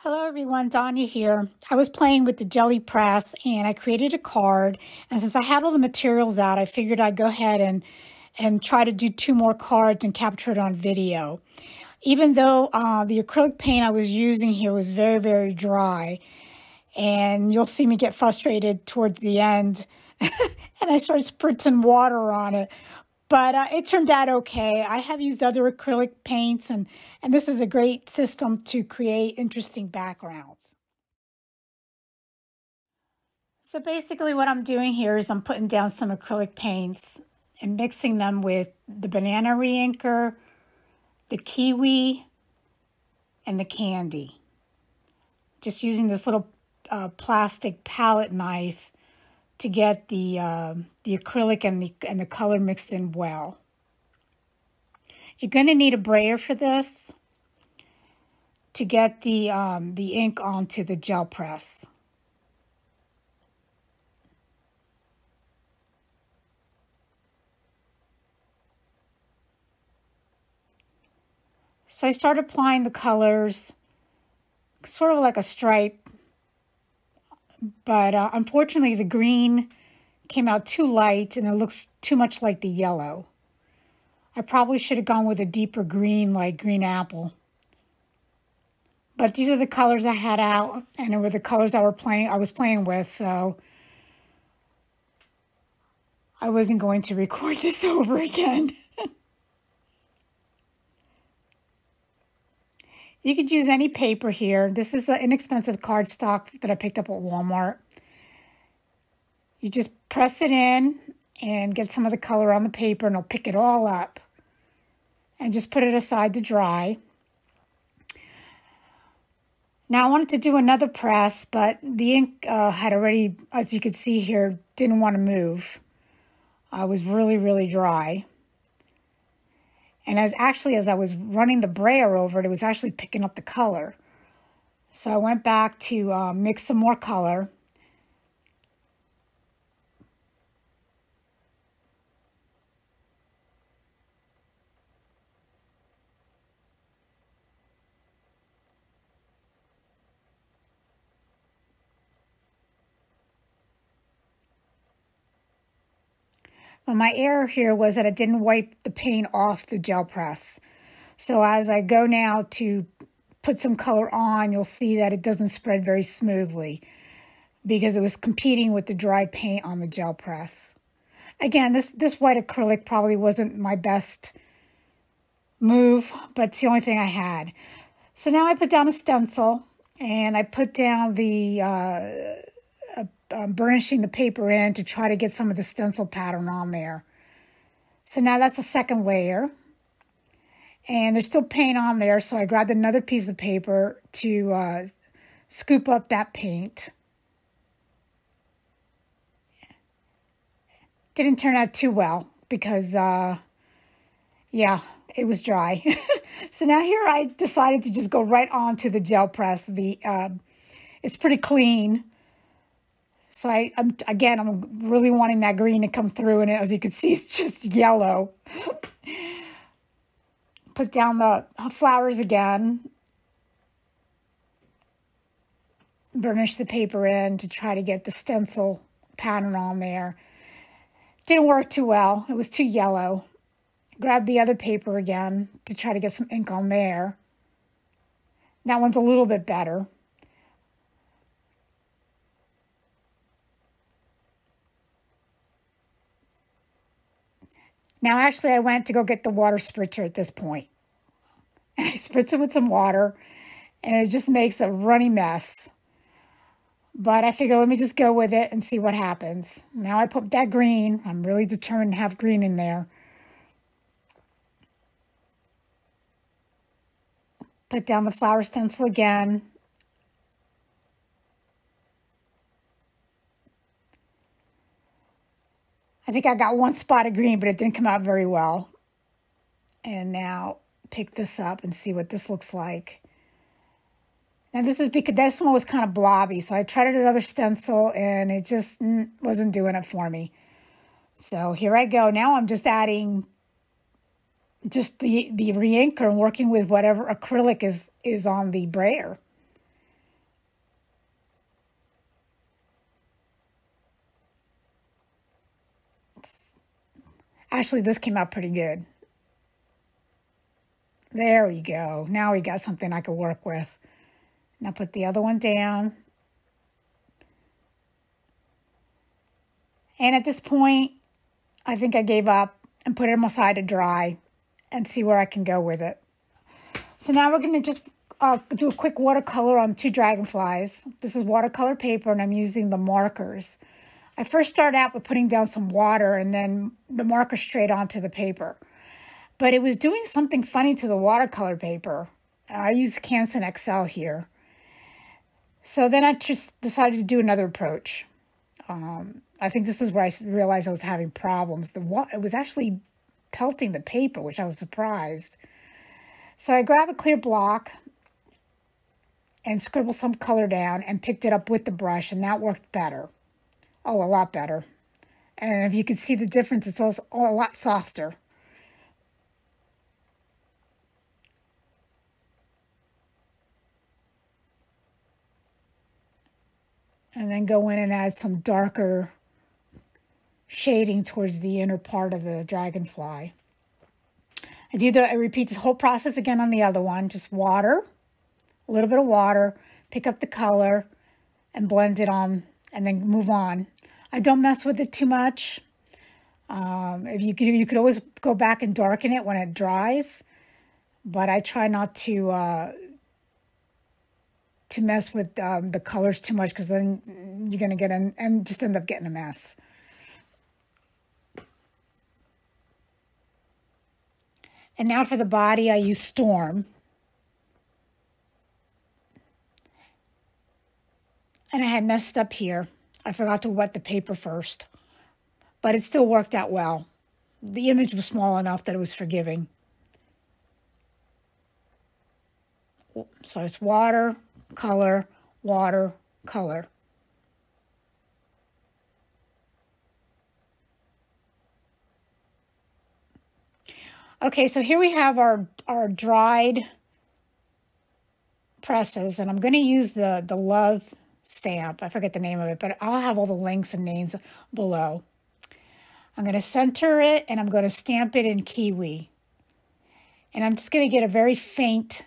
Hello everyone, Danya here. I was playing with the jelly press and I created a card, and since I had all the materials out, I figured I'd go ahead and try to do 2 more cards and capture it on video. Even though the acrylic paint I was using here was very, very dry, and you'll see me get frustrated towards the end, and I started spritzing water on it. But it turned out okay. I have used other acrylic paints, and this is a great system to create interesting backgrounds. So basically what I'm doing here is I'm putting down some acrylic paints and mixing them with the banana reinker, the kiwi, and the candy. Just using this little plastic palette knife to get the acrylic and the color mixed in well. You're going to need a brayer for this to get the ink onto the gel press. So I started applying the colors, sort of like a stripe. But unfortunately, the green came out too light and it looks too much like the yellow. I probably should have gone with a deeper green, like green apple. But these are the colors I had out, and they were the colors I was playing with, so I wasn't going to record this over again. You could use any paper here. This is an inexpensive cardstock that I picked up at Walmart. You just press it in and get some of the color on the paper, and it'll pick it all up. And just put it aside to dry. Now I wanted to do another press, but the ink had already, as you can see here, didn't want to move. It was really, really dry. And as I was running the brayer over it, it was actually picking up the color. So I went back to mix some more color. Well, my error here was that I didn't wipe the paint off the gel press. So as I go now to put some color on, you'll see that it doesn't spread very smoothly because it was competing with the dry paint on the gel press. Again, this white acrylic probably wasn't my best move, but it's the only thing I had. So now I put down a stencil, and I put down the burnishing the paper in to try to get some of the stencil pattern on there. So now that's a second layer. And there's still paint on there, so I grabbed another piece of paper to scoop up that paint. Didn't turn out too well because, yeah, it was dry. So now here I decided to just go right onto the gel press. It's pretty clean. So I'm really wanting that green to come through, and as you can see, it's just yellow. Put down the flowers again. Burnish the paper in to try to get the stencil pattern on there. Didn't work too well. It was too yellow. Grab the other paper again to try to get some ink on there. That one's a little bit better. Now, actually, I went to go get the water spritzer at this point. And I spritz it with some water, and it just makes a runny mess. But I figure, let me just go with it and see what happens. Now I put that green. I'm really determined to have green in there. Put down the flower stencil again. I think I got one spot of green, but it didn't come out very well. And now pick this up and see what this looks like. Now this is because this one was kind of blobby, so I tried another stencil and it just wasn't doing it for me. So here I go. Now I'm just adding just the reinker and working with whatever acrylic is on the brayer. Actually, this came out pretty good. There we go. Now we got something I could work with. Now put the other one down. And at this point, I think I gave up and put it on my side to dry and see where I can go with it. So now we're going to just do a quick watercolor on 2 dragonflies. This is watercolor paper, and I'm using the markers. I first started out with putting down some water and then the marker straight onto the paper. But it was doing something funny to the watercolor paper. I used Canson XL here. So then I just decided to do another approach. I think this is where I realized I was having problems. It was actually pelting the paper, which I was surprised. So I grabbed a clear block and scribbled some color down and picked it up with the brush, and that worked better. Oh, a lot better. And if you can see the difference, it's also a lot softer. And then go in and add some darker shading towards the inner part of the dragonfly. I repeat this whole process again on the other one. Just water, a little bit of water, pick up the color and blend it on, and then move on. I don't mess with it too much. If you could always go back and darken it when it dries, but I try not to mess with the colors too much, because then you're going to get and just end up getting a mess. And now for the body, I use Storm. And I had messed up here. I forgot to wet the paper first, but it still worked out well. The image was small enough that it was forgiving. So it's water, color, water, color. Okay, so here we have our dried presses, and I'm going to use the love stamp. I forget the name of it, but I'll have all the links and names below. I'm going to center it, and I'm going to stamp it in kiwi. And I'm just going to get a very faint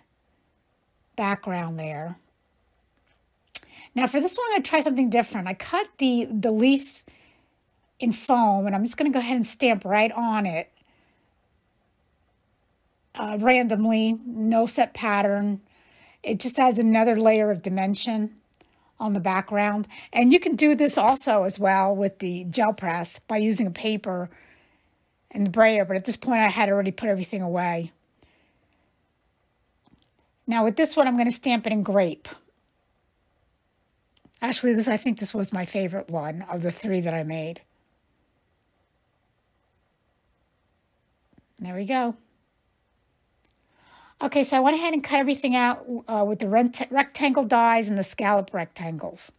background there. Now for this one, I'm going to try something different. I cut the leaf in foam, and I'm just going to go ahead and stamp right on it. Randomly, no set pattern. It just adds another layer of dimension on the background. And you can do this also as well with the gel press by using a paper and the brayer, but at this point I had already put everything away. Now with this one, I'm going to stamp it in grape. Actually, I think this was my favorite one of the 3 that I made. There we go. Okay, so I went ahead and cut everything out with the rectangle dies and the scallop rectangles.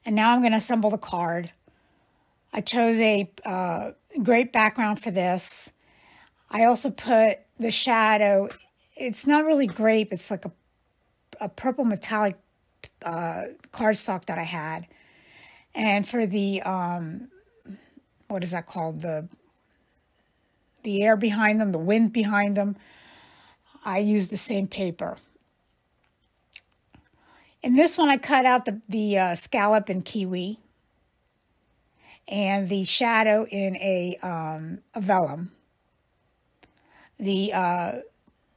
And now I'm going to assemble the card. I chose a great background for this. I also put the shadow. It's not really grape. It's like a purple metallic cardstock that I had. And for the, what is that called? The air behind them, the wind behind them, I used the same paper. In this one, I cut out the scallop in kiwi and the shadow in a vellum. The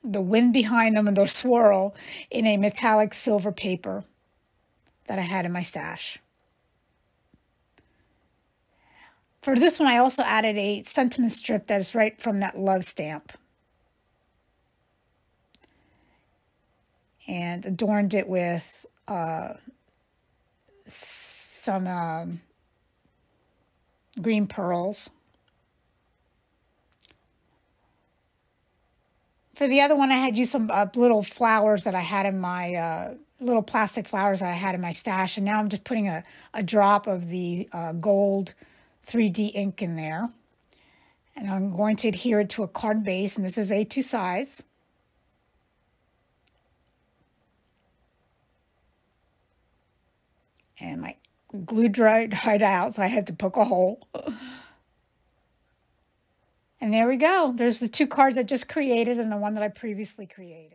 wind behind them and the swirl in a metallic silver paper that I had in my stash. For this one, I also added a sentiment strip that is right from that love stamp. And adorned it with some green pearls. For the other one, I had used some little flowers that I had in my, little plastic flowers that I had in my stash. And now I'm just putting a drop of the gold 3D ink in there. And I'm going to adhere it to a card base, and this is A2 size. And my glue dried out, so I had to poke a hole. And there we go. There's the two cards I just created and the one that I previously created.